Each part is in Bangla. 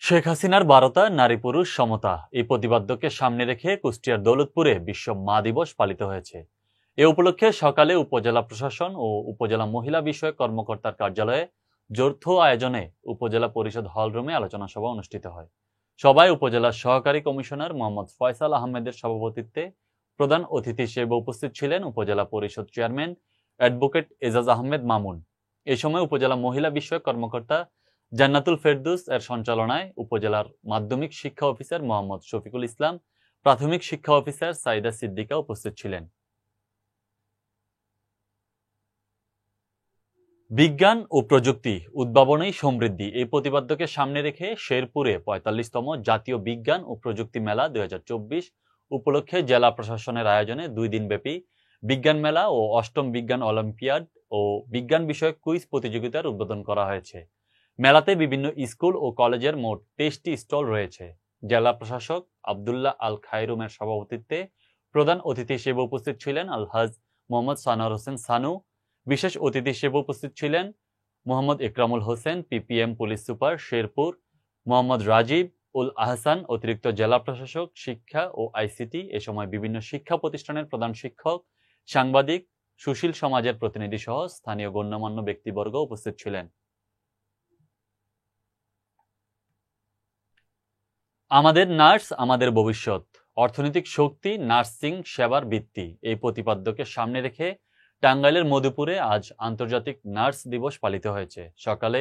শেখ হাসিনার বারতা নারী পুরুষ সমতা এই প্রতিপাদ্যকে সামনে রেখে কুষ্টিয়ার দৌলতপুরে বিশ্ব মা দিবস পালিত হয়েছে। এ উপলক্ষে সকালে উপজেলা প্রশাসন ও উপজেলা মহিলা বিষয়ক কর্মকর্তার কার্যালয়ে যৌথ আয়োজনে উপজেলা পরিষদ হলরুমে আলোচনা সভা অনুষ্ঠিত হয়। সভায় উপজেলার সহকারী কমিশনার মোহাম্মদ ফয়সাল আহমেদের সভাপতিত্বে প্রধান অতিথি হিসেবে উপস্থিত ছিলেন উপজেলা পরিষদ চেয়ারম্যান অ্যাডভোকেট এজাজ আহমেদ মামুন। এ সময় উপজেলা মহিলা বিষয়ক কর্মকর্তা জান্নাতুল ফেরদৌস এর সঞ্চালনায় উপজেলার মাধ্যমিক শিক্ষা অফিসার মোহাম্মদ শফিকুল ইসলাম, প্রাথমিক শিক্ষা অফিসার সাইদা সিদ্দিকা উপস্থিত ছিলেন। বিজ্ঞান ও প্রযুক্তি উদ্ভাবনেই সমৃদ্ধি এই প্রতিপাদ্যকে সামনে রেখে শেরপুরে ৪৫তম জাতীয় বিজ্ঞান ও প্রযুক্তি মেলা ২০২৪ উপলক্ষে জেলা প্রশাসনের আয়োজনে ২ দিনব্যাপী বিজ্ঞান মেলা ও অষ্টম বিজ্ঞান অলিম্পিয়াড ও বিজ্ঞান বিষয়ক কুইজ প্রতিযোগিতার উদ্বোধন করা হয়েছে। মেলাতে বিভিন্ন স্কুল ও কলেজের মোট ২৩টি স্টল রয়েছে। জেলা প্রশাসক আব্দুল্লাহ আল খায়রুমের সভাপতিত্বে প্রধান অতিথি হিসেবে উপস্থিত ছিলেন আলহাজ মোহাম্মদ সানোয়ার হোসেন সানু। বিশেষ অতিথি হিসেবে উপস্থিত ছিলেন Mohammad Ikramul Hossain, PPM police super Sherpur, Mohammad Rajib ul Ahsan, অতিরিক্ত জেলা প্রশাসক শিক্ষা ও আইসিটি। এ সময় বিভিন্ন শিক্ষা প্রতিষ্ঠানের প্রধান শিক্ষক, সাংবাদিক, সুশীল সমাজের প্রতিনিধি সহ স্থানীয় গণ্যমান্য ব্যক্তিবর্গ উপস্থিত ছিলেন। আমাদের নার্স আমাদের ভবিষ্যৎ, অর্থনৈতিক শক্তি, নার্সিং সেবার ভিত্তি এই প্রতিপাদ্যকে সামনে রেখে টাঙ্গাইলের মধুপুরে আজ আন্তর্জাতিক নার্স দিবস পালিত হয়েছে। সকালে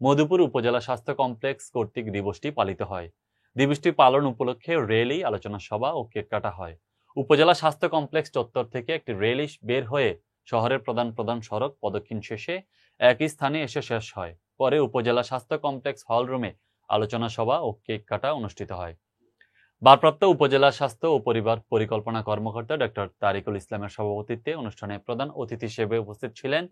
মধুপুর উপজেলা স্বাস্থ্য কমপ্লেক্স কর্তৃক দিবসটি পালিত হয়। দিবসটি পালন উপলক্ষে র্যালি, আলোচনা সভা ও কেক কাটা হয়। উপজেলা স্বাস্থ্য কমপ্লেক্স চত্বর থেকে একটি র্যালি বের হয়ে শহরের প্রধান প্রধান সড়ক প্রদক্ষিণ শেষে একই স্থানে এসে শেষ হয়। পরে উপজেলা স্বাস্থ্য কমপ্লেক্স হলরুমে আলোচনা সভা ও কেক কাটা অনুষ্ঠিত হয়। ভারপ্রাপ্ত উপজেলা স্বাস্থ্য ও পরিবার পরিকল্পনা কর্মকর্তা ডক্টর তারিকুল ইসলামের সভাপতিত্বে অনুষ্ঠানে প্রধান অতিথি হিসেবে উপস্থিত ছিলেন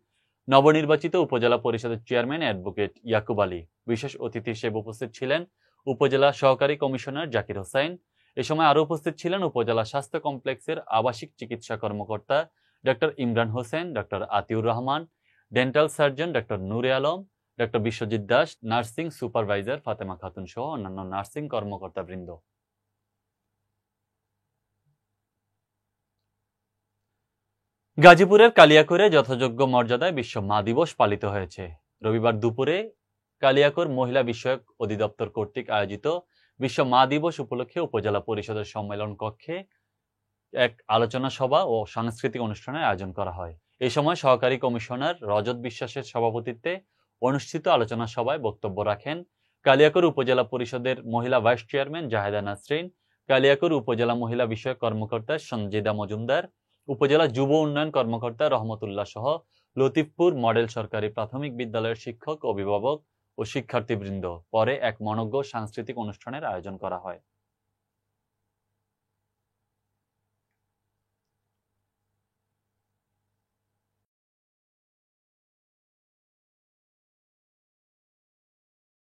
নবনির্বাচিত উপজেলা পরিষদের চেয়ারম্যান অ্যাডভোকেট ইয়াকুব আলী। বিশেষ অতিথি হিসেবে উপস্থিত ছিলেন উপজেলা সহকারী কমিশনার জাকির হোসাইন। এ সময় আরও উপস্থিত ছিলেন উপজেলা স্বাস্থ্য কমপ্লেক্সের আবাসিক চিকিৎসা কর্মকর্তা doctor Imran Hossain, doctor Atiur Rahman, dental surgeon doctor Nure Alam, doctor Biswajit Das, nursing supervisor Fatema Khatun সহ অন্যান্য নার্সিং কর্মকর্তাবৃন্দ। গাজীপুরের কালিয়াকৈরে যথাযোগ্য মর্যাদায় বিশ্ব মা দিবস পালিত হয়েছে। রবিবার দুপুরে কালিয়াকৈর মহিলা বিষয়ক অধিদপ্তর কর্তৃক আয়োজিত বিশ্ব মা দিবস উপলক্ষে উপজেলা পরিষদের সম্মেলন কক্ষে এক আলোচনা সভা ও সাংস্কৃতিক অনুষ্ঠানের আয়োজন করা হয়। এই সময় সহকারী কমিশনার রজত বিশ্বাসের সভাপতিত্বে অনুষ্ঠিত আলোচনা সভায় বক্তব্য রাখেন কালিয়াকৈর উপজেলা পরিষদের মহিলা ভাইস চেয়ারম্যান জাহেদা নাসরিন, কালিয়াকৈর উপজেলা মহিলা বিষয়ক কর্মকর্তা সঞ্জিদা মজুমদার, উপজেলা যুব উন্নয়ন কর্মকর্তা রহমতুল্লাহ সহ লতিফপুর মডেল সরকারি প্রাথমিক বিদ্যালয়ের শিক্ষক, অভিভাবক ও শিক্ষার্থীবৃন্দ। পরে এক মনোজ্ঞ সাংস্কৃতিক অনুষ্ঠানের আয়োজন করা হয়।